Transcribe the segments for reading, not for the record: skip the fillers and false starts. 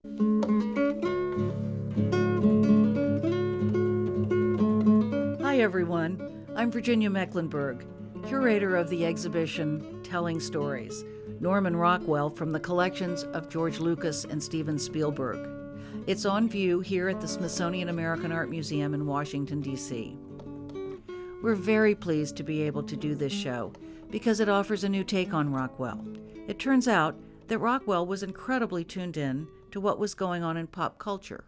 Hi everyone, I'm Virginia Mecklenburg, curator of the exhibition Telling Stories, Norman Rockwell from the collections of George Lucas and Steven Spielberg. It's on view here at the Smithsonian American Art Museum in Washington, D.C. We're very pleased to be able to do this show because it offers a new take on Rockwell. It turns out that Rockwell was incredibly tuned in to what was going on in pop culture,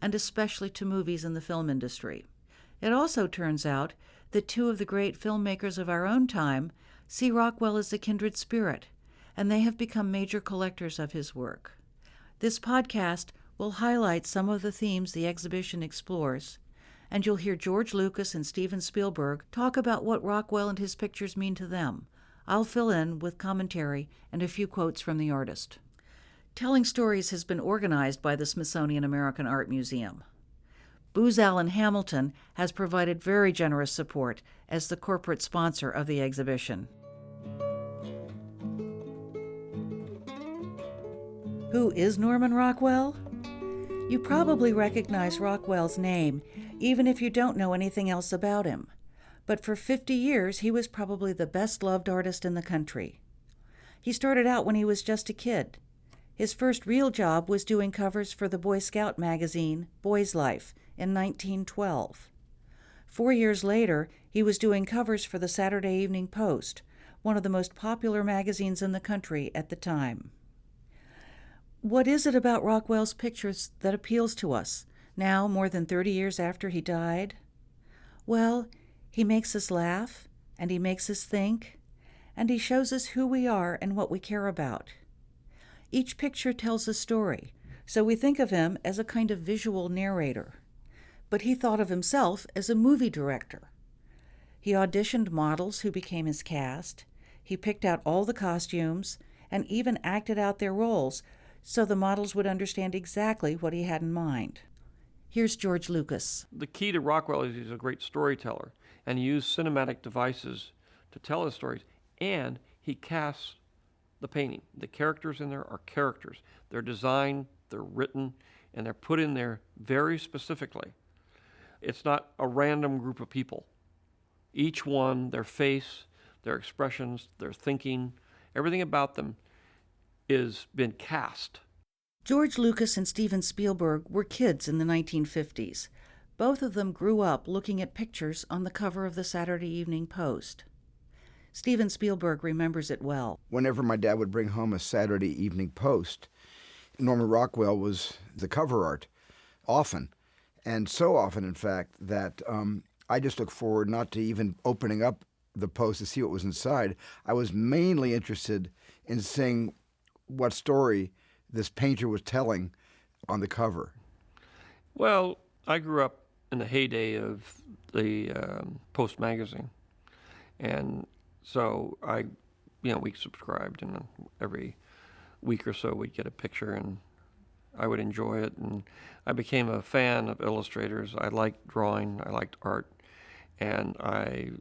and especially to movies in the film industry. It also turns out that two of the great filmmakers of our own time see Rockwell as a kindred spirit, and they have become major collectors of his work. This podcast will highlight some of the themes the exhibition explores, and you'll hear George Lucas and Steven Spielberg talk about what Rockwell and his pictures mean to them. I'll fill in with commentary and a few quotes from the artist. Telling Stories has been organized by the Smithsonian American Art Museum. Booz Allen Hamilton has provided very generous support as the corporate sponsor of the exhibition. Who is Norman Rockwell? You probably recognize Rockwell's name, even if you don't know anything else about him. But for 50 years, he was probably the best-loved artist in the country. He started out when he was just a kid. His first real job was doing covers for the Boy Scout magazine, Boy's Life, in 1912. 4 years later, he was doing covers for the Saturday Evening Post, one of the most popular magazines in the country at the time. What is it about Rockwell's pictures that appeals to us, now more than 30 years after he died? Well, he makes us laugh, and he makes us think, and he shows us who we are and what we care about. Each picture tells a story, so we think of him as a kind of visual narrator. But he thought of himself as a movie director. He auditioned models who became his cast, he picked out all the costumes, and even acted out their roles so the models would understand exactly what he had in mind. Here's George Lucas. The key to Rockwell is he's a great storyteller, and he used cinematic devices to tell his stories, and he casts the painting. The characters in there are characters. They're designed, they're written, and they're put in there very specifically. It's not a random group of people. Each one, their face, their expressions, their thinking, everything about them is been cast. George Lucas and Steven Spielberg were kids in the 1950s. Both of them grew up looking at pictures on the cover of the Saturday Evening Post. Steven Spielberg remembers it well. Whenever my dad would bring home a Saturday Evening Post, Norman Rockwell was the cover art, often. And so often, in fact, that I just looked forward not to even opening up the Post to see what was inside. I was mainly interested in seeing what story this painter was telling on the cover. Well, I grew up in the heyday of the Post magazine. And so we subscribed, and every week or so we'd get a picture, and I would enjoy it. And I became a fan of illustrators. I liked drawing, I liked art, and I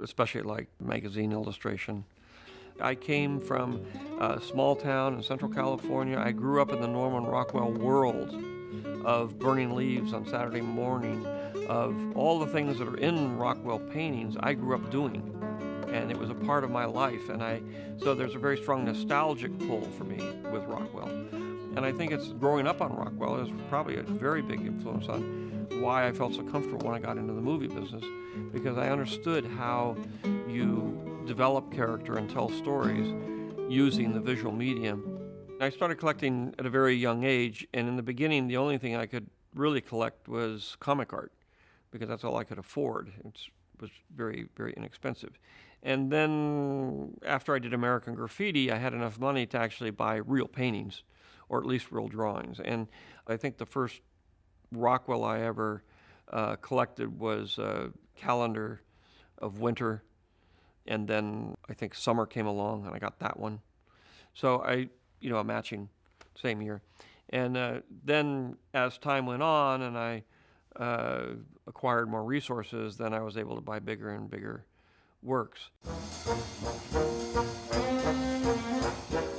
especially liked magazine illustration. I came from a small town in Central California. I grew up in the Norman Rockwell world of burning leaves on Saturday morning, of all the things that are in Rockwell paintings I grew up doing. And it was a part of my life, so there's a very strong nostalgic pull for me with Rockwell. And I think it's growing up on Rockwell is probably a very big influence on why I felt so comfortable when I got into the movie business, because I understood how you develop character and tell stories using the visual medium. I started collecting at a very young age, and in the beginning, the only thing I could really collect was comic art, because that's all I could afford. It was very, very inexpensive. And then after I did American Graffiti, I had enough money to actually buy real paintings, or at least real drawings. And I think the first Rockwell I ever collected was a calendar of winter, and then I think summer came along, and I got that one. So a matching same year. And then as time went on and I acquired more resources, then I was able to buy bigger and bigger works.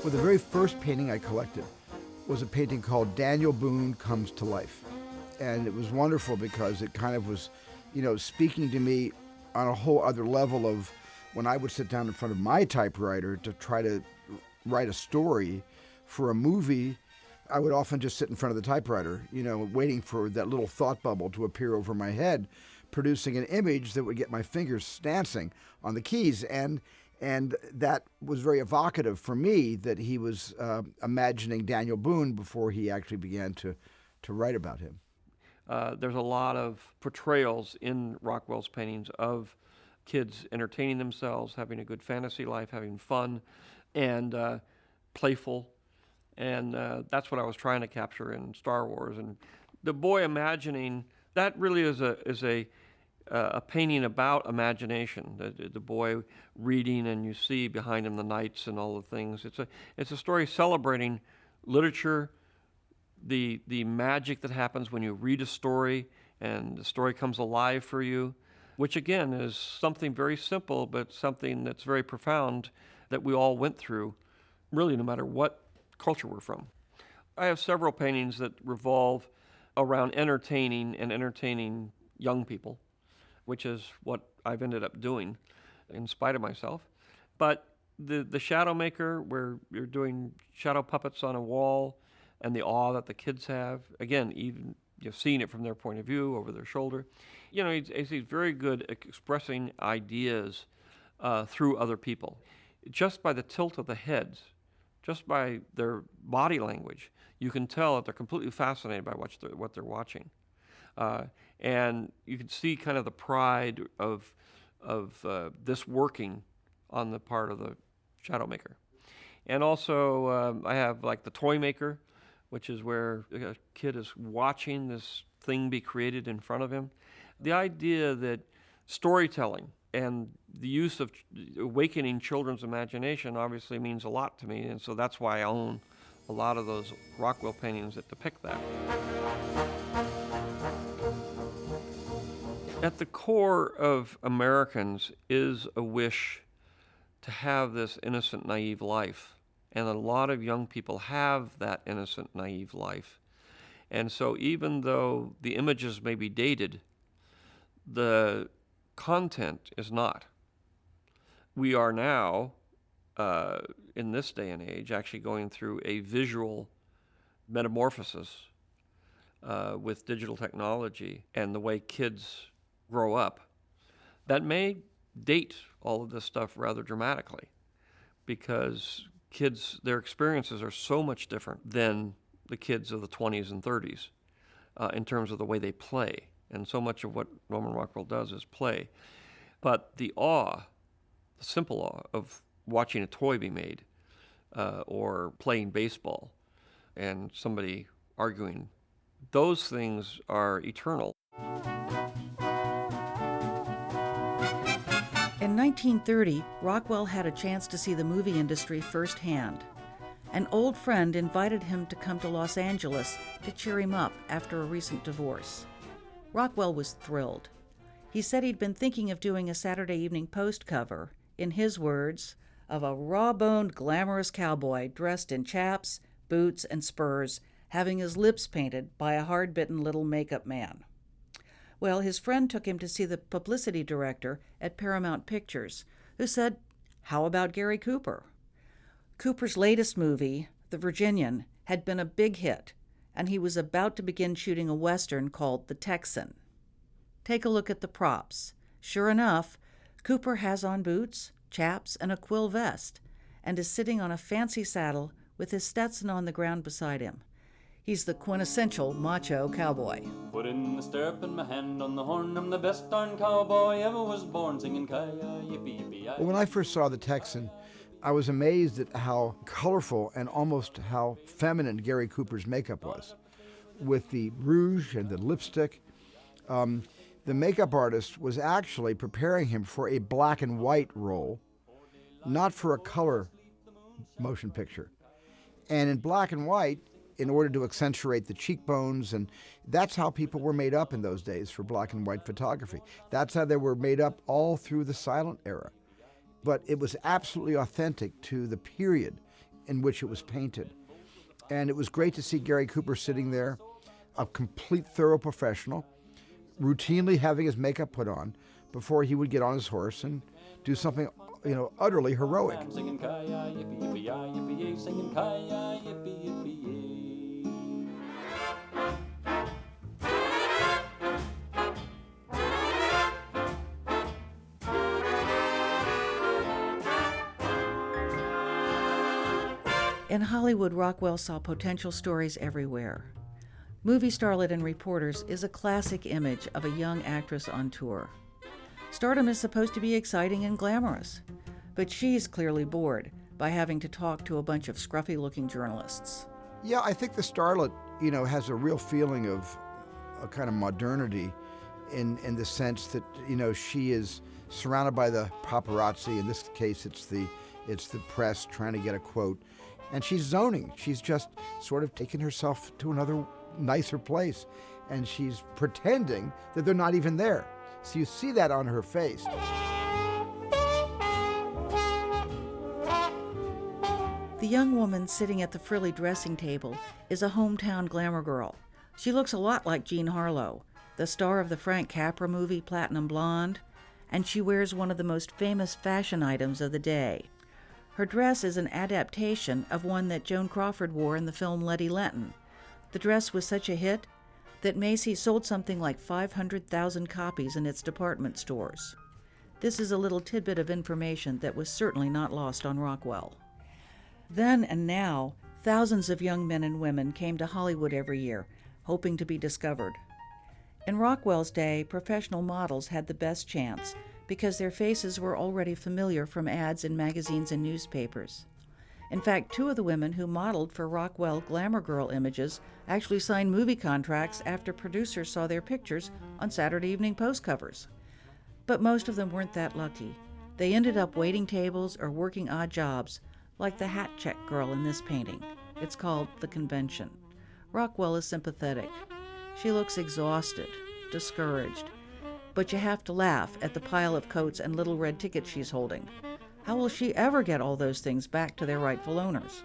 For the very first painting I collected, was a painting called Daniel Boone Comes to Life. And it was wonderful because it kind of was, speaking to me on a whole other level of when I would sit down in front of my typewriter to try to write a story for a movie. I would often just sit in front of the typewriter, waiting for that little thought bubble to appear over my head, producing an image that would get my fingers dancing on the keys. And that was very evocative for me that he was imagining Daniel Boone before he actually began to write about him. There's a lot of portrayals in Rockwell's paintings of kids entertaining themselves, having a good fantasy life, having fun, and playful. And that's what I was trying to capture in Star Wars. And the boy imagining, that really is a painting about imagination. The boy reading, and you see behind him the knights and all the things. It's a story celebrating literature, the magic that happens when you read a story and the story comes alive for you, which again is something very simple, but something that's very profound that we all went through, really no matter what culture we're from. I have several paintings that revolve around entertaining young people, which is what I've ended up doing in spite of myself. But the Shadow Maker, where you're doing shadow puppets on a wall, and the awe that the kids have, again, even seeing it from their point of view over their shoulder. He's very good at expressing ideas through other people. Just by the tilt of the heads, just by their body language, you can tell that they're completely fascinated by what they're watching. And you can see kind of the pride of this working on the part of the Shadow Maker. And also I have like the Toy Maker, which is where a kid is watching this thing be created in front of him. The idea that storytelling and the use of awakening children's imagination obviously means a lot to me, and so that's why I own a lot of those Rockwell paintings that depict that. At the core of Americans is a wish to have this innocent, naive life. And a lot of young people have that innocent, naive life. And so even though the images may be dated, the content is not. We are now, in this day and age, actually going through a visual metamorphosis with digital technology and the way kids grow up. That may date all of this stuff rather dramatically, because kids, their experiences are so much different than the kids of the 20s and 30s in terms of the way they play. And so much of what Norman Rockwell does is play. But the awe, the simple awe of watching a toy be made or playing baseball and somebody arguing, those things are eternal. In 1930, Rockwell had a chance to see the movie industry firsthand. An old friend invited him to come to Los Angeles to cheer him up after a recent divorce. Rockwell was thrilled. He said he'd been thinking of doing a Saturday Evening Post cover, in his words, of a raw-boned, glamorous cowboy dressed in chaps, boots, and spurs, having his lips painted by a hard-bitten little makeup man. Well, his friend took him to see the publicity director at Paramount Pictures, who said, "How about Gary Cooper?" Cooper's latest movie, The Virginian, had been a big hit, and he was about to begin shooting a Western called The Texan. Take a look at the props. Sure enough, Cooper has on boots, chaps, and a quill vest, and is sitting on a fancy saddle with his Stetson on the ground beside him. He's the quintessential macho cowboy. Put in the stirrup and my hand on the horn. I'm the best darn cowboy ever was born, singing ki-yi, yippee-yippee-yi. Well, when I first saw The Texan, I was amazed at how colorful and almost how feminine Gary Cooper's makeup was. With the rouge and the lipstick, the makeup artist was actually preparing him for a black and white role, not for a color motion picture. And in black and white, in order to accentuate the cheekbones, and that's how people were made up in those days for black and white photography. That's how they were made up all through the silent era. But it was absolutely authentic to the period in which it was painted. And it was great to see Gary Cooper sitting there, a complete thorough professional, routinely having his makeup put on before he would get on his horse and do something, utterly heroic. I'm singing ki-yi, yippee, yippee-yi, yippee-yay, singing ki-yi, yippee, yippee-yay. In Hollywood, Rockwell saw potential stories everywhere. Movie starlet and reporters is a classic image of a young actress on tour. Stardom is supposed to be exciting and glamorous, but she's clearly bored by having to talk to a bunch of scruffy-looking journalists. Yeah, I think the starlet, has a real feeling of a kind of modernity in the sense that, she is surrounded by the paparazzi. In this case, it's the press trying to get a quote. And she's zoning. She's just sort of taking herself to another nicer place. And she's pretending that they're not even there. So you see that on her face. The young woman sitting at the frilly dressing table is a hometown glamour girl. She looks a lot like Jean Harlow, the star of the Frank Capra movie Platinum Blonde, and she wears one of the most famous fashion items of the day. Her dress is an adaptation of one that Joan Crawford wore in the film Letty Lenton. The dress was such a hit that Macy's sold something like 500,000 copies in its department stores. This is a little tidbit of information that was certainly not lost on Rockwell. Then and now, thousands of young men and women came to Hollywood every year, hoping to be discovered. In Rockwell's day, professional models had the best chance because their faces were already familiar from ads in magazines and newspapers. In fact, 2 of the women who modeled for Rockwell glamour girl images actually signed movie contracts after producers saw their pictures on Saturday Evening Post covers. But most of them weren't that lucky. They ended up waiting tables or working odd jobs, like the hat check girl in this painting. It's called The Convention. Rockwell is sympathetic. She looks exhausted, discouraged, but you have to laugh at the pile of coats and little red tickets she's holding. How will she ever get all those things back to their rightful owners?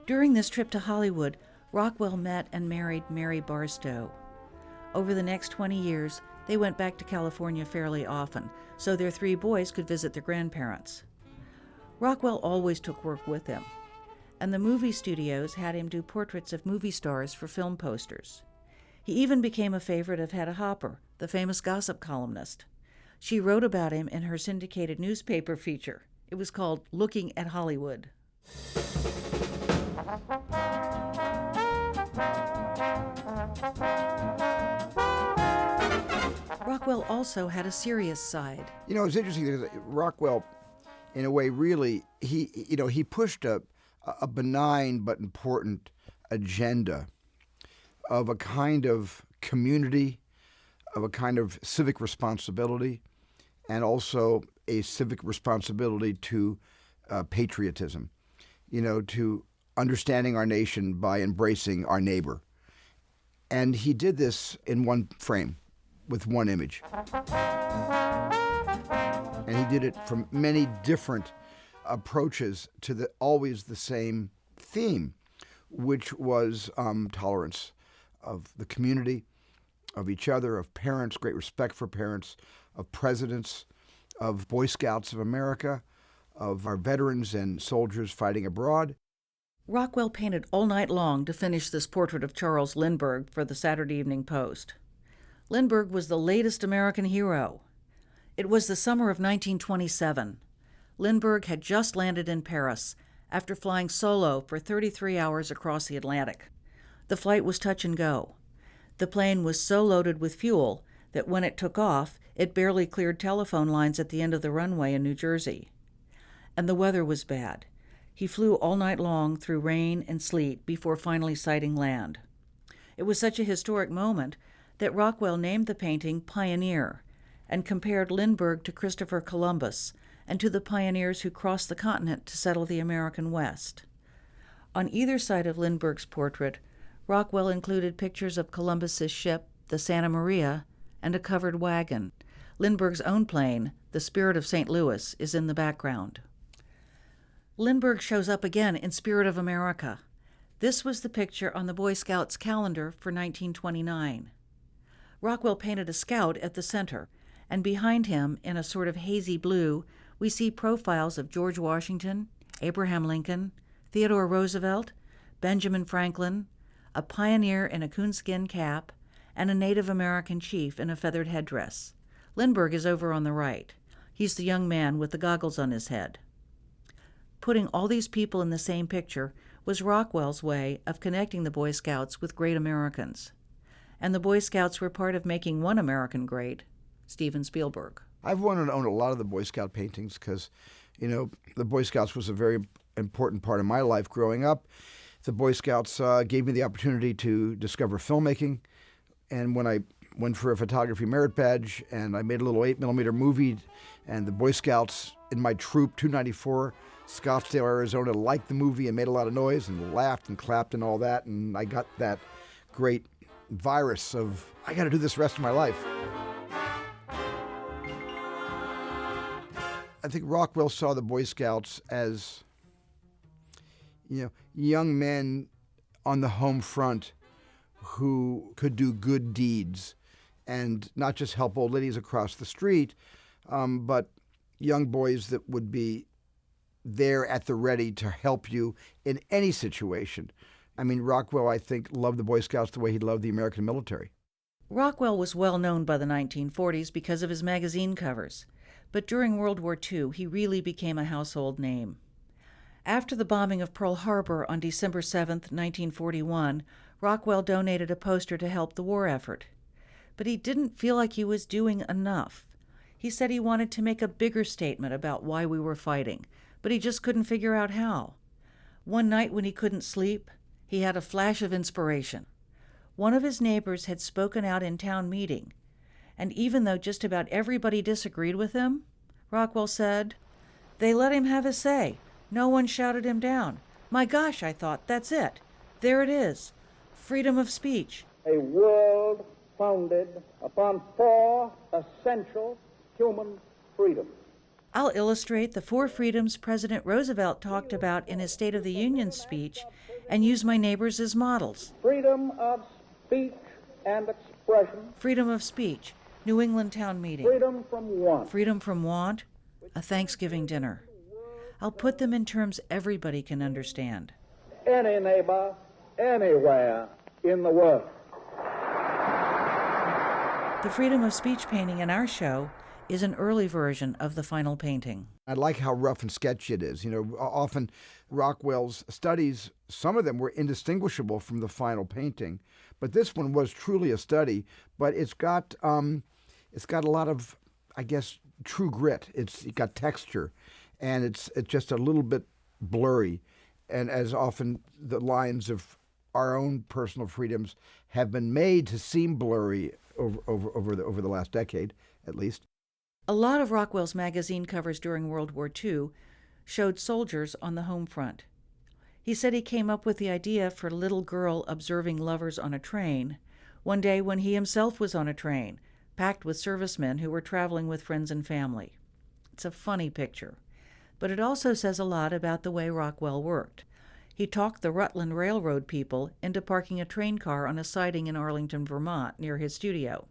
During this trip to Hollywood, Rockwell met and married Mary Barstow. Over the next 20 years, they went back to California fairly often, so their 3 boys could visit their grandparents. Rockwell always took work with him, and the movie studios had him do portraits of movie stars for film posters. He even became a favorite of Hedda Hopper, the famous gossip columnist. She wrote about him in her syndicated newspaper feature. It was called Looking at Hollywood. Rockwell also had a serious side. It's interesting because Rockwell, in a way, really, he pushed a benign but important agenda of a kind of community, of a kind of civic responsibility, and also a civic responsibility to patriotism, to understanding our nation by embracing our neighbor. And he did this in one frame, with one image. And he did it from many different approaches to always the same theme, which was tolerance of the community, of each other, of parents, great respect for parents, of presidents, of Boy Scouts of America, of our veterans and soldiers fighting abroad. Rockwell painted all night long to finish this portrait of Charles Lindbergh for the Saturday Evening Post. Lindbergh was the latest American hero. It was the summer of 1927. Lindbergh had just landed in Paris after flying solo for 33 hours across the Atlantic. The flight was touch and go. The plane was so loaded with fuel that when it took off, it barely cleared telephone lines at the end of the runway in New Jersey. And the weather was bad. He flew all night long through rain and sleet before finally sighting land. It was such a historic moment that Rockwell named the painting Pioneer and compared Lindbergh to Christopher Columbus and to the pioneers who crossed the continent to settle the American West. On either side of Lindbergh's portrait, Rockwell included pictures of Columbus's ship, the Santa Maria, and a covered wagon. Lindbergh's own plane, the Spirit of St. Louis, is in the background. Lindbergh shows up again in Spirit of America. This was the picture on the Boy Scouts calendar for 1929. Rockwell painted a scout at the center, and behind him, in a sort of hazy blue, we see profiles of George Washington, Abraham Lincoln, Theodore Roosevelt, Benjamin Franklin, a pioneer in a coonskin cap, and a Native American chief in a feathered headdress. Lindbergh is over on the right. He's the young man with the goggles on his head. Putting all these people in the same picture was Rockwell's way of connecting the Boy Scouts with great Americans. And the Boy Scouts were part of making one American great, Steven Spielberg. I've wanted to own a lot of the Boy Scout paintings because, the Boy Scouts was a very important part of my life growing up. The Boy Scouts gave me the opportunity to discover filmmaking. And when I went for a photography merit badge and I made a little 8mm movie, and the Boy Scouts in my troop, 294, Scottsdale, Arizona, liked the movie and made a lot of noise and laughed and clapped and all that. And I got that great virus of, I got to do this the rest of my life. I think Rockwell saw the Boy Scouts as, young men on the home front who could do good deeds and not just help old ladies across the street, but young boys that would be there at the ready to help you in any situation. I mean, Rockwell, I think, loved the Boy Scouts the way he loved the American military. Rockwell was well known by the 1940s because of his magazine covers, but during World War II, he really became a household name. After the bombing of Pearl Harbor on December 7, 1941, Rockwell donated a poster to help the war effort. But he didn't feel like he was doing enough. He said he wanted to make a bigger statement about why we were fighting, but he just couldn't figure out how. One night when he couldn't sleep, he had a flash of inspiration. One of his neighbors had spoken out in town meeting, and even though just about everybody disagreed with him, Rockwell said, "They let him have his say. No one shouted him down. My gosh," I thought, "that's it. There it is. Freedom of speech." A world founded upon 4 essential human freedoms. I'll illustrate the 4 freedoms President Roosevelt talked about in his State of the Union speech and use my neighbors as models. Freedom of speech and expression. Freedom of speech, New England town meeting. Freedom from want. Freedom from want, a Thanksgiving dinner. I'll put them in terms everybody can understand. Any neighbor, anywhere in the world. The freedom of speech painting in our show is an early version of the final painting. I like how rough and sketchy it is. Often Rockwell's studies, some of them were indistinguishable from the final painting, but this one was truly a study. But it's got a lot of, I guess, true grit. It's got texture, and it's just a little bit blurry. And as often the lines of our own personal freedoms have been made to seem blurry over the last decade, at least. A lot of Rockwell's magazine covers during World War II showed soldiers on the home front. He said he came up with the idea for Little Girl Observing Lovers on a Train one day when he himself was on a train, packed with servicemen who were traveling with friends and family. It's a funny picture, but it also says a lot about the way Rockwell worked. He talked the Rutland Railroad people into parking a train car on a siding in Arlington, Vermont, near his studio.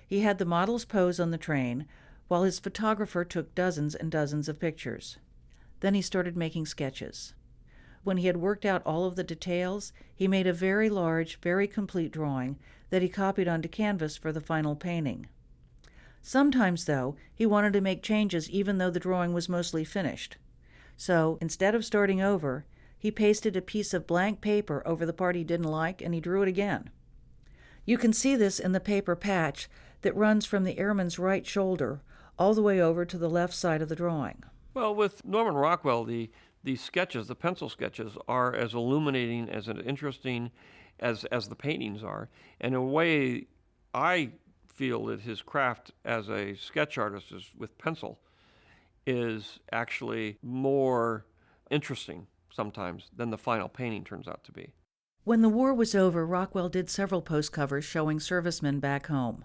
He had the models pose on the train, while his photographer took dozens and dozens of pictures. Then he started making sketches. When he had worked out all of the details, he made a very large, very complete drawing that he copied onto canvas for the final painting. Sometimes, though, he wanted to make changes even though the drawing was mostly finished. So, instead of starting over, he pasted a piece of blank paper over the part he didn't like, and he drew it again. You can see this in the paper patch that runs from the airman's right shoulder all the way over to the left side of the drawing. Well, with Norman Rockwell, the sketches, the pencil sketches, are as illuminating, as interesting as the paintings are. And in a way, I feel that his craft as a sketch artist with pencil is actually more interesting sometimes than the final painting turns out to be. When the war was over, Rockwell did several post covers showing servicemen back home.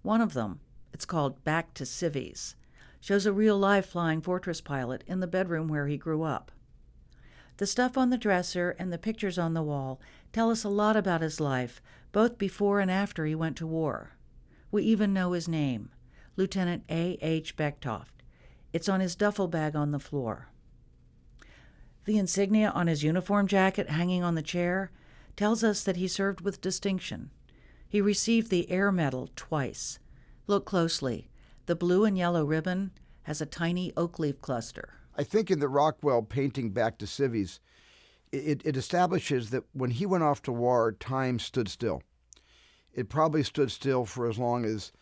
One of them, it's called Back to Civvies, shows a real live Flying Fortress pilot in the bedroom where he grew up. The stuff on the dresser and the pictures on the wall tell us a lot about his life, both before and after he went to war. We even know his name, Lieutenant A.H. Becktoft. It's on his duffel bag on the floor. The insignia on his uniform jacket hanging on the chair tells us that he served with distinction. He received the Air Medal twice. Look closely. The blue and yellow ribbon has a tiny oak leaf cluster. I think in the Rockwell painting Back to Civvies, it establishes that when he went off to war, time stood still. It probably stood still for as long as,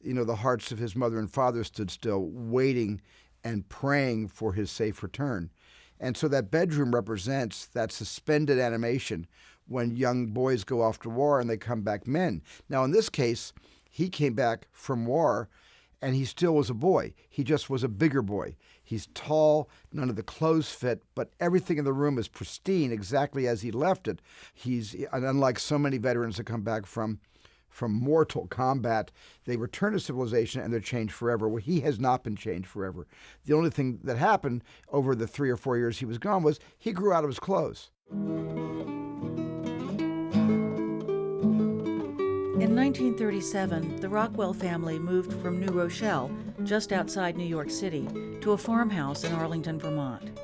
the hearts of his mother and father stood still, waiting and praying for his safe return. And so that bedroom represents that suspended animation when young boys go off to war and they come back men. Now, in this case, he came back from war and he still was a boy. He just was a bigger boy. He's tall, none of the clothes fit, but everything in the room is pristine, exactly as he left it. And unlike so many veterans that come back from mortal combat, they return to civilization and they're changed forever. Well, he has not been changed forever. The only thing that happened over the 3 or 4 years he was gone was he grew out of his clothes. In 1937, the Rockwell family moved from New Rochelle, just outside New York City, to a farmhouse in Arlington, Vermont.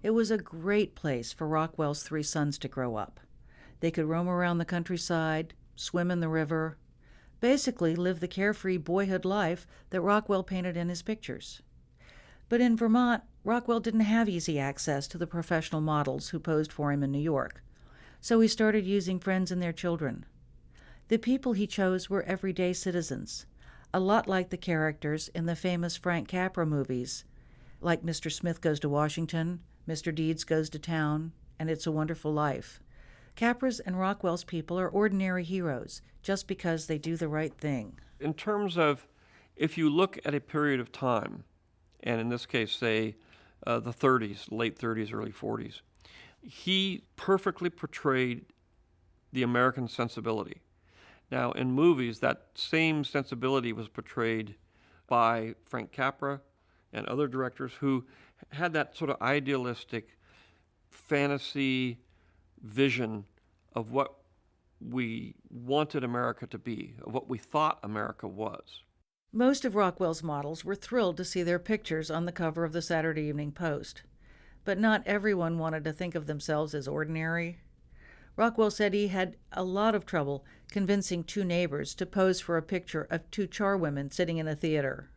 It was a great place for Rockwell's 3 sons to grow up. They could roam around the countryside, swim in the river, basically live the carefree boyhood life that Rockwell painted in his pictures. But in Vermont, Rockwell didn't have easy access to the professional models who posed for him in New York, so he started using friends and their children. The people he chose were everyday citizens, a lot like the characters in the famous Frank Capra movies, like Mr. Smith Goes to Washington, Mr. Deeds Goes to Town, and It's a Wonderful Life. Capra's and Rockwell's people are ordinary heroes just because they do the right thing. In terms of, if you look at a period of time, and in this case, say, the 30s, late 30s, early 40s, he perfectly portrayed the American sensibility. Now, in movies, that same sensibility was portrayed by Frank Capra and other directors who had that sort of idealistic fantasy vision of what we wanted America to be, of what we thought America was. Most of Rockwell's models were thrilled to see their pictures on the cover of the Saturday Evening Post. But not everyone wanted to think of themselves as ordinary. Rockwell said he had a lot of trouble convincing 2 neighbors to pose for a picture of 2 charwomen sitting in a theater.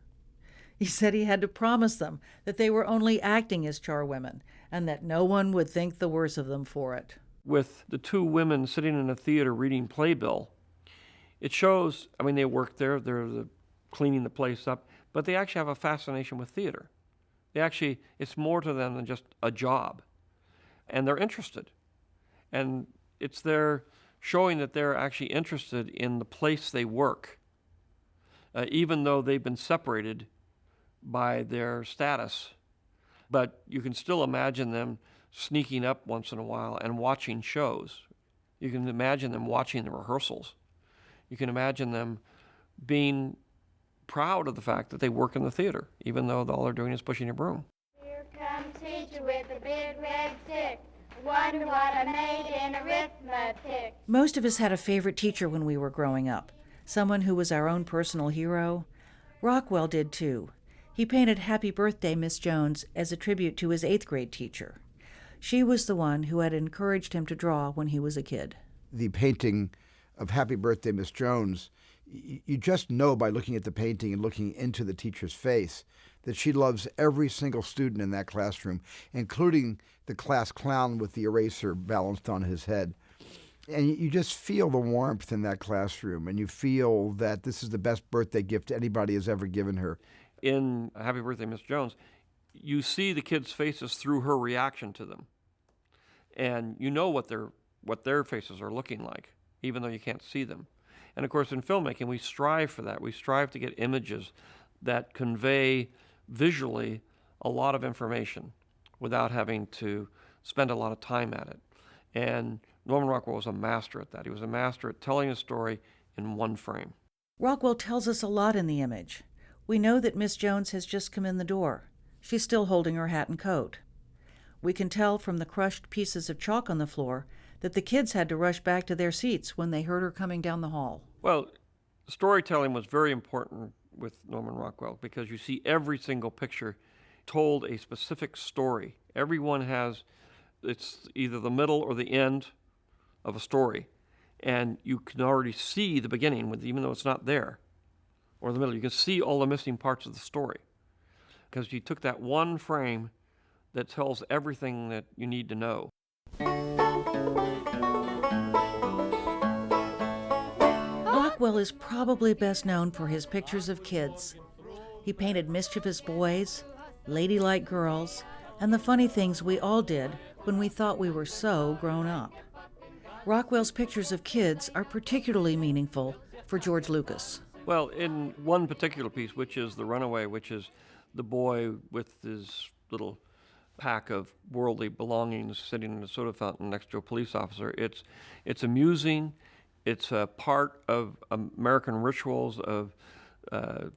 He said he had to promise them that they were only acting as charwomen and that no one would think the worse of them for it. With the 2 women sitting in a theater reading playbill, it shows, they work there, they're cleaning the place up, but they actually have a fascination with theater. It's more to them than just a job. And they're interested. And it's their showing that they're actually interested in the place they work, even though they've been separated by their status. But you can still imagine them sneaking up once in a while and watching shows. You can imagine them watching the rehearsals. You can imagine them being proud of the fact that they work in the theater, even though all they're doing is pushing a broom. Here comes teacher with a big red stick. Wonder what I made in arithmetic. Most of us had a favorite teacher when we were growing up, someone who was our own personal hero. Rockwell did too. He painted Happy Birthday, Miss Jones as a tribute to his 8th grade teacher. She was the one who had encouraged him to draw when he was a kid. The painting of Happy Birthday, Miss Jones, you just know by looking at the painting and looking into the teacher's face that she loves every single student in that classroom, including the class clown with the eraser balanced on his head. And you just feel the warmth in that classroom, and you feel that this is the best birthday gift anybody has ever given her. In Happy Birthday, Miss Jones, you see the kids' faces through her reaction to them. And you know what their faces are looking like, even though you can't see them. And of course, in filmmaking, we strive for that. We strive to get images that convey visually a lot of information without having to spend a lot of time at it. And Norman Rockwell was a master at that. He was a master at telling a story in one frame. Rockwell tells us a lot in the image. We know that Miss Jones has just come in the door. She's still holding her hat and coat. We can tell from the crushed pieces of chalk on the floor that the kids had to rush back to their seats when they heard her coming down the hall. Well, storytelling was very important with Norman Rockwell because you see every single picture told a specific story. Everyone has, it's either the middle or the end of a story. And you can already see the beginning, even though it's not there, or the middle. You can see all the missing parts of the story because you took that one frame that tells everything that you need to know. Rockwell is probably best known for his pictures of kids. He painted mischievous boys, ladylike girls, and the funny things we all did when we thought we were so grown up. Rockwell's pictures of kids are particularly meaningful for George Lucas. Well, in one particular piece, which is The Runaway, which is the boy with his little pack of worldly belongings sitting in a soda fountain next to a police officer, it's amusing. It's a part of American rituals of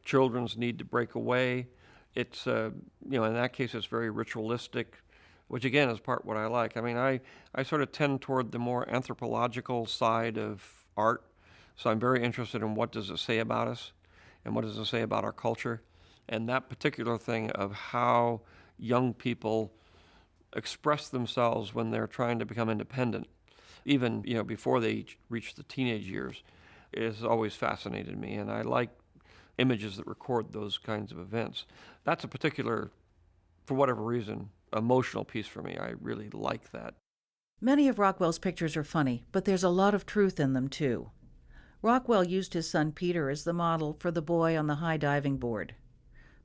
children's need to break away. It's, in that case, it's very ritualistic, which again is part what I like. I mean, I sort of tend toward the more anthropological side of art, so I'm very interested in what does it say about us and what does it say about our culture. And that particular thing of how young people express themselves when they're trying to become independent, even before they reach the teenage years, has always fascinated me. And I like images that record those kinds of events. That's a particular, for whatever reason, emotional piece for me. I really like that. Many of Rockwell's pictures are funny, but there's a lot of truth in them, too. Rockwell used his son Peter as the model for the boy on the high diving board.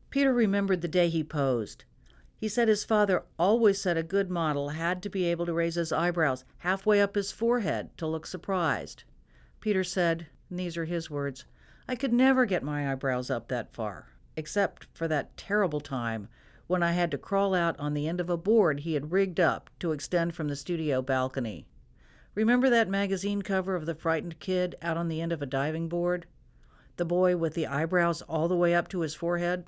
Peter remembered the day he posed. He said his father always said a good model had to be able to raise his eyebrows halfway up his forehead to look surprised. Peter said, and these are his words, "I could never get my eyebrows up that far, except for that terrible time when I had to crawl out on the end of a board he had rigged up to extend from the studio balcony. Remember that magazine cover of the frightened kid out on the end of a diving board? The boy with the eyebrows all the way up to his forehead?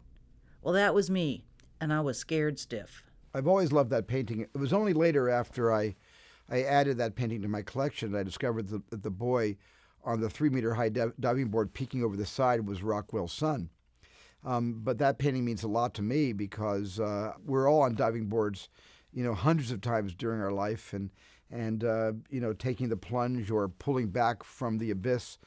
Well, that was me, and I was scared stiff." I've always loved that painting. It was only later after I added that painting to my collection that I discovered that the boy on the 3-meter high diving board peeking over the side was Rockwell's son. But that painting means a lot to me because we're all on diving boards, hundreds of times during our life, and taking the plunge or pulling back from the abyss,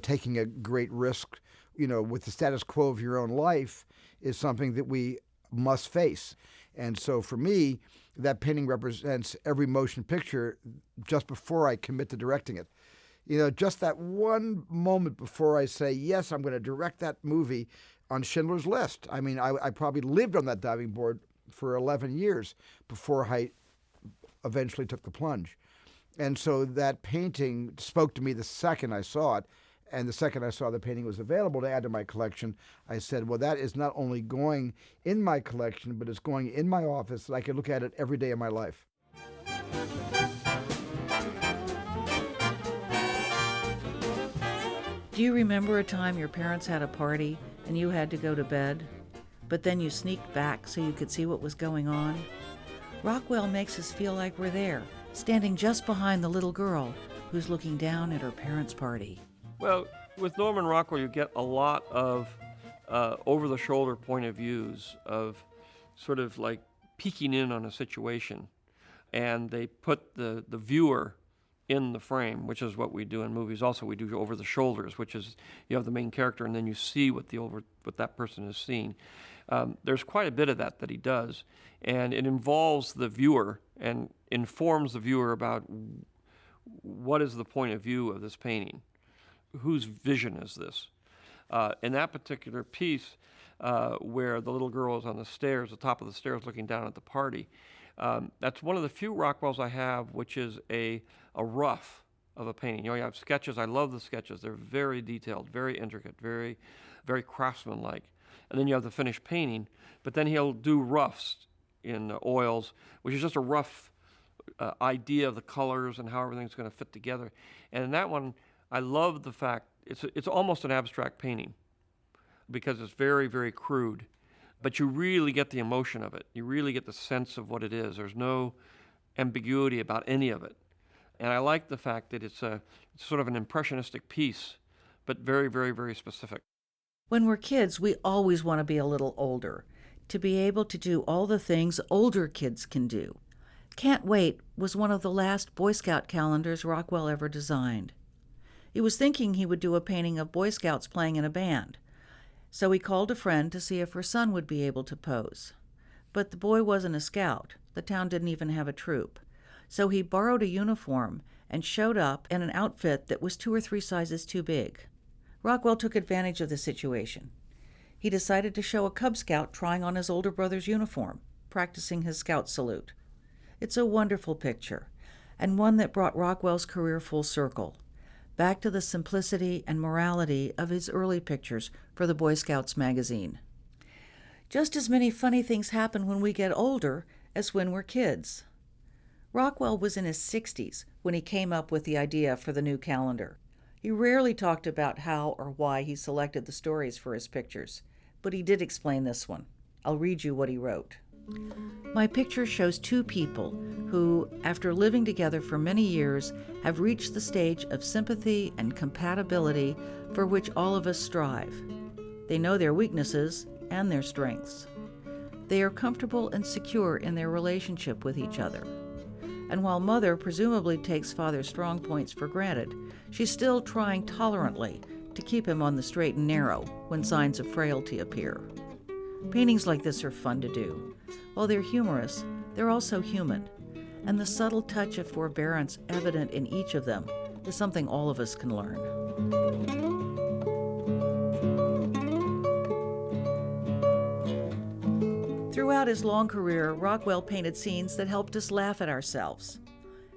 taking a great risk, with the status quo of your own life is something that we must face. And so for me, that painting represents every motion picture just before I commit to directing it. Just that one moment before I say, yes, I'm going to direct that movie on Schindler's List. I mean, I probably lived on that diving board for 11 years before I eventually took the plunge. And so that painting spoke to me the second I saw it. And the second I saw the painting was available to add to my collection, I said, well, that is not only going in my collection, but it's going in my office so I can look at it every day of my life. Do you remember a time your parents had a party and you had to go to bed, but then you sneaked back so you could see what was going on? Rockwell makes us feel like we're there, standing just behind the little girl who's looking down at her parents' party. Well, with Norman Rockwell, you get a lot of over-the-shoulder point of views of sort of like peeking in on a situation. And they put the viewer in the frame, which is what we do in movies. Also, we do over the shoulders, which is you have the main character and then you see what that person is seeing. There's quite a bit of that he does, and it involves the viewer and informs the viewer about what is the point of view of this painting. Whose vision is this? In that particular piece, where the little girl is on the stairs, the top of the stairs, looking down at the party, that's one of the few Rockwells I have, which is a rough of a painting. You have sketches. I love the sketches. They're very detailed, very intricate, very, very craftsmanlike. And then you have the finished painting, but then he'll do roughs in oils, which is just a rough idea of the colors and how everything's going to fit together. And in that one, I love the fact it's almost an abstract painting because it's very, very crude. but you really get the emotion of it. You really get the sense of what it is. There's no ambiguity about any of it. And I like the fact that it's sort of an impressionistic piece, but very, very, very specific. When we're kids, we always want to be a little older, to be able to do all the things older kids can do. Can't Wait was one of the last Boy Scout calendars Rockwell ever designed. He was thinking he would do a painting of Boy Scouts playing in a band, so he called a friend to see if her son would be able to pose. But the boy wasn't a scout. The town didn't even have a troop. So he borrowed a uniform and showed up in an outfit that was 2 or 3 sizes too big. Rockwell took advantage of the situation. He decided to show a Cub Scout trying on his older brother's uniform, practicing his scout salute. It's a wonderful picture, and one that brought Rockwell's career full circle, back to the simplicity and morality of his early pictures for the Boy Scouts magazine. Just as many funny things happen when we get older as when we're kids. Rockwell was in his 60s when he came up with the idea for the new calendar. He rarely talked about how or why he selected the stories for his pictures, but he did explain this one. I'll read you what he wrote. My picture shows 2 people who, after living together for many years, have reached the stage of sympathy and compatibility for which all of us strive. They know their weaknesses and their strengths. They are comfortable and secure in their relationship with each other. And while Mother presumably takes Father's strong points for granted, she's still trying tolerantly to keep him on the straight and narrow when signs of frailty appear. Paintings like this are fun to do. While they're humorous, they're also human, and the subtle touch of forbearance evident in each of them is something all of us can learn. Throughout his long career, Rockwell painted scenes that helped us laugh at ourselves.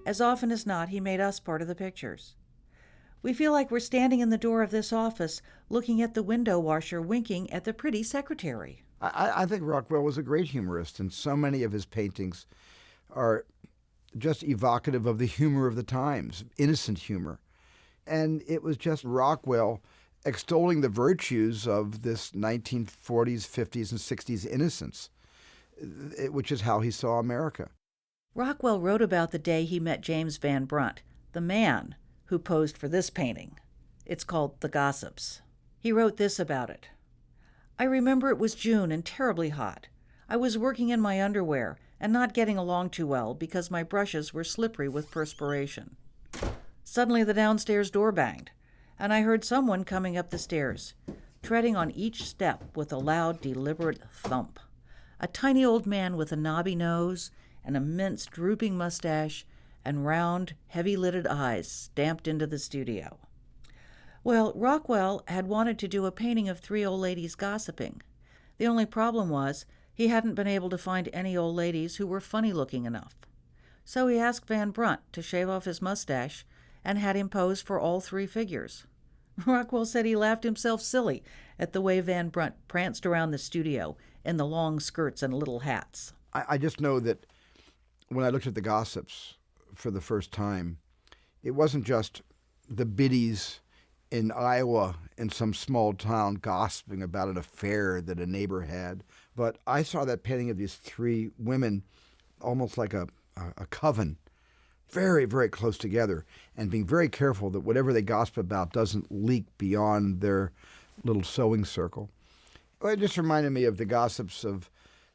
As often as not, he made us part of the pictures. We feel like we're standing in the door of this office, looking at the window washer winking at the pretty secretary. I think Rockwell was a great humorist, and so many of his paintings are just evocative of the humor of the times, innocent humor. And it was just Rockwell extolling the virtues of this 1940s, 50s, and 60s innocence, which is how he saw America. Rockwell wrote about the day he met James Van Brunt, the man who posed for this painting. It's called The Gossips. He wrote this about it. I remember it was June and terribly hot. I was working in my underwear and not getting along too well because my brushes were slippery with perspiration. Suddenly the downstairs door banged, and I heard someone coming up the stairs, treading on each step with a loud, deliberate thump. A tiny old man with a knobby nose, an immense drooping mustache, and round, heavy-lidded eyes stamped into the studio. Well, Rockwell had wanted to do a painting of 3 old ladies gossiping. The only problem was he hadn't been able to find any old ladies who were funny-looking enough. So he asked Van Brunt to shave off his mustache and had him pose for all 3 figures. Rockwell said he laughed himself silly at the way Van Brunt pranced around the studio in the long skirts and little hats. I just know that when I looked at The Gossips for the first time, it wasn't just the biddies in Iowa in some small town gossiping about an affair that a neighbor had, but I saw that painting of these 3 women almost like a coven, very, very close together, and being very careful that whatever they gossip about doesn't leak beyond their little sewing circle. It just reminded me of the gossips of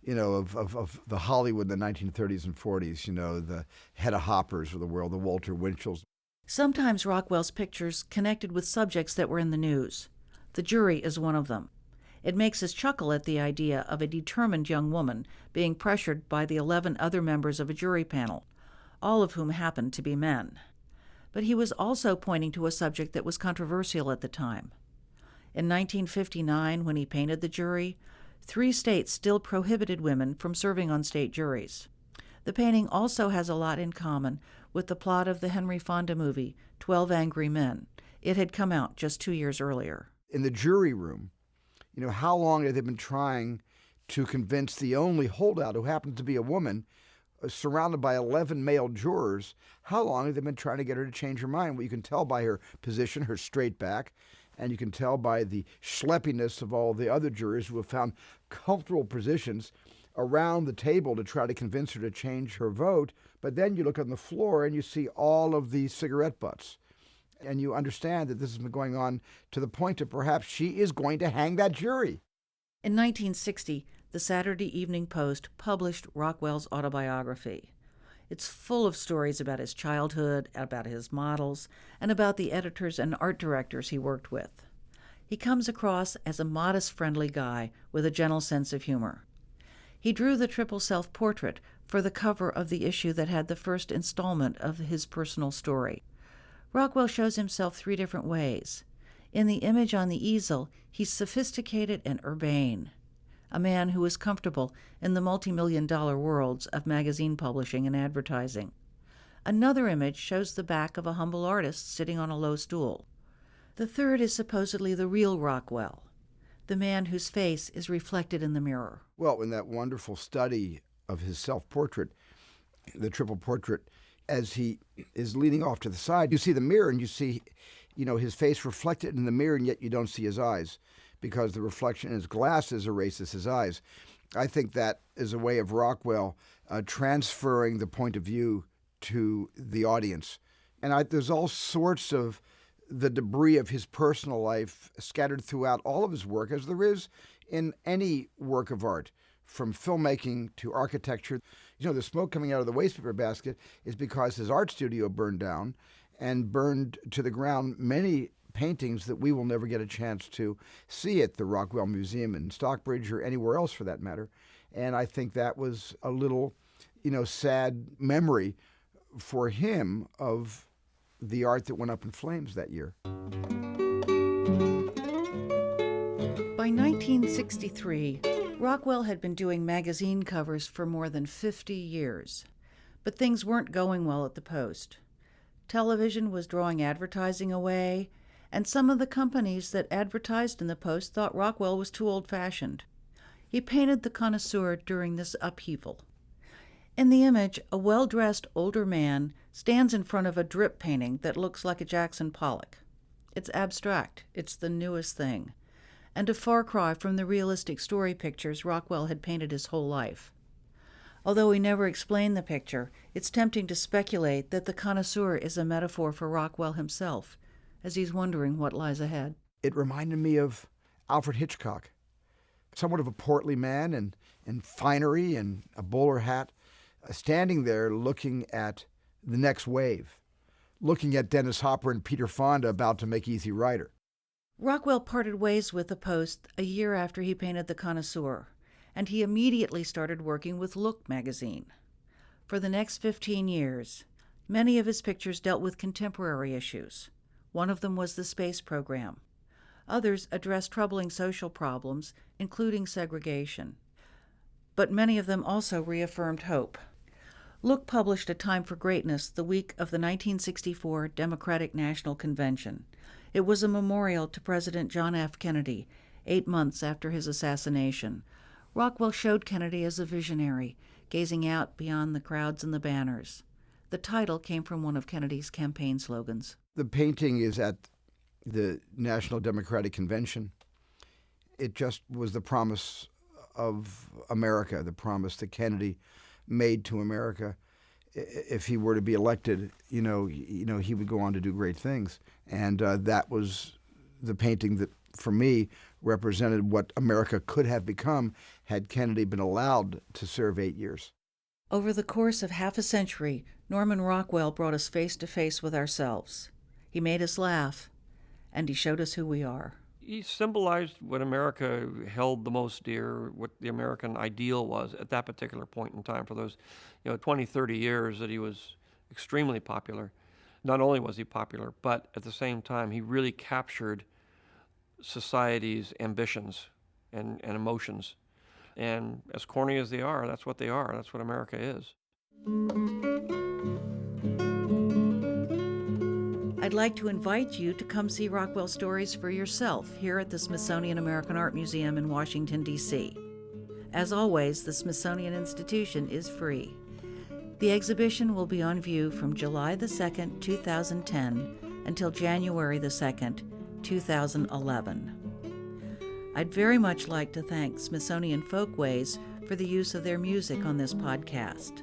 the Hollywood in the 1930s and 40s, the Hedda Hoppers of the world, the Walter Winchells. Sometimes Rockwell's pictures connected with subjects that were in the news. The jury is one of them. It makes us chuckle at the idea of a determined young woman being pressured by the 11 other members of a jury panel, all of whom happened to be men. But he was also pointing to a subject that was controversial at the time. In 1959, when he painted the jury, 3 states still prohibited women from serving on state juries. The painting also has a lot in common with the plot of the Henry Fonda movie, 12 Angry Men. It had come out just 2 years earlier. In the jury room, how long had they been trying to convince the only holdout, who happened to be a woman, surrounded by 11 male jurors, how long had they been trying to get her to change her mind? Well, you can tell by her position, her straight back, And you can tell by the schleppiness of all the other jurors who have found comfortable positions around the table to try to convince her to change her vote. But then you look on the floor and you see all of these cigarette butts. And you understand that this has been going on to the point that perhaps she is going to hang that jury. In 1960, the Saturday Evening Post published Rockwell's autobiography. It's full of stories about his childhood, about his models, and about the editors and art directors he worked with. He comes across as a modest, friendly guy with a gentle sense of humor. He drew the triple self-portrait for the cover of the issue that had the first installment of his personal story. Rockwell shows himself 3 different ways. In the image on the easel, he's sophisticated and urbane, a man who is comfortable in the multi-million-dollar worlds of magazine publishing and advertising. Another image shows the back of a humble artist sitting on a low stool. The third is supposedly the real Rockwell, the man whose face is reflected in the mirror. Well, in that wonderful study of his self-portrait, the triple portrait, as he is leaning off to the side, you see the mirror and you see, his face reflected in the mirror, and yet you don't see his eyes because the reflection in his glasses erases his eyes. I think that is a way of Rockwell transferring the point of view to the audience. And there's all sorts of the debris of his personal life scattered throughout all of his work, as there is in any work of art, from filmmaking to architecture. The smoke coming out of the wastepaper basket is because his art studio burned down and burned to the ground many paintings that we will never get a chance to see at the Rockwell Museum in Stockbridge or anywhere else for that matter. And I think that was a little, sad memory for him of the art that went up in flames that year. By 1963, Rockwell had been doing magazine covers for more than 50 years. But things weren't going well at the Post. Television was drawing advertising away, and some of the companies that advertised in the Post thought Rockwell was too old-fashioned. He painted the Connoisseur during this upheaval. In the image, a well-dressed older man stands in front of a drip painting that looks like a Jackson Pollock. It's abstract. It's the newest thing, and a far cry from the realistic story pictures Rockwell had painted his whole life. Although he never explained the picture, it's tempting to speculate that the Connoisseur is a metaphor for Rockwell himself, as he's wondering what lies ahead. It reminded me of Alfred Hitchcock, somewhat of a portly man in finery and a bowler hat, standing there looking at the next wave, looking at Dennis Hopper and Peter Fonda about to make Easy Rider. Rockwell parted ways with the Post a year after he painted the Connoisseur, and he immediately started working with Look magazine. For the next 15 years, many of his pictures dealt with contemporary issues. One of them was the space program. Others addressed troubling social problems, including segregation. But many of them also reaffirmed hope. Look published A Time for Greatness the week of the 1964 Democratic National Convention. It was a memorial to President John F. Kennedy, 8 months after his assassination. Rockwell showed Kennedy as a visionary, gazing out beyond the crowds and the banners. The title came from one of Kennedy's campaign slogans. The painting is at the National Democratic Convention. It just was the promise of America, the promise that Kennedy made to America. If he were to be elected, he would go on to do great things. And that was the painting that, for me, represented what America could have become had Kennedy been allowed to serve 8 years. Over the course of half a century, Norman Rockwell brought us face to face with ourselves. He made us laugh, and he showed us who we are. He symbolized what America held the most dear, what the American ideal was at that particular point in time. For those 20, 30 years that he was extremely popular. Not only was he popular, but at the same time, he really captured society's ambitions and emotions. And as corny as they are, that's what they are. That's what America is. I'd like to invite you to come see Rockwell stories for yourself here at the Smithsonian American Art Museum in Washington, D.C. As always, the Smithsonian Institution is free. The exhibition will be on view from July the 2nd, 2010 until January the 2nd, 2011. I'd very much like to thank Smithsonian Folkways for the use of their music on this podcast.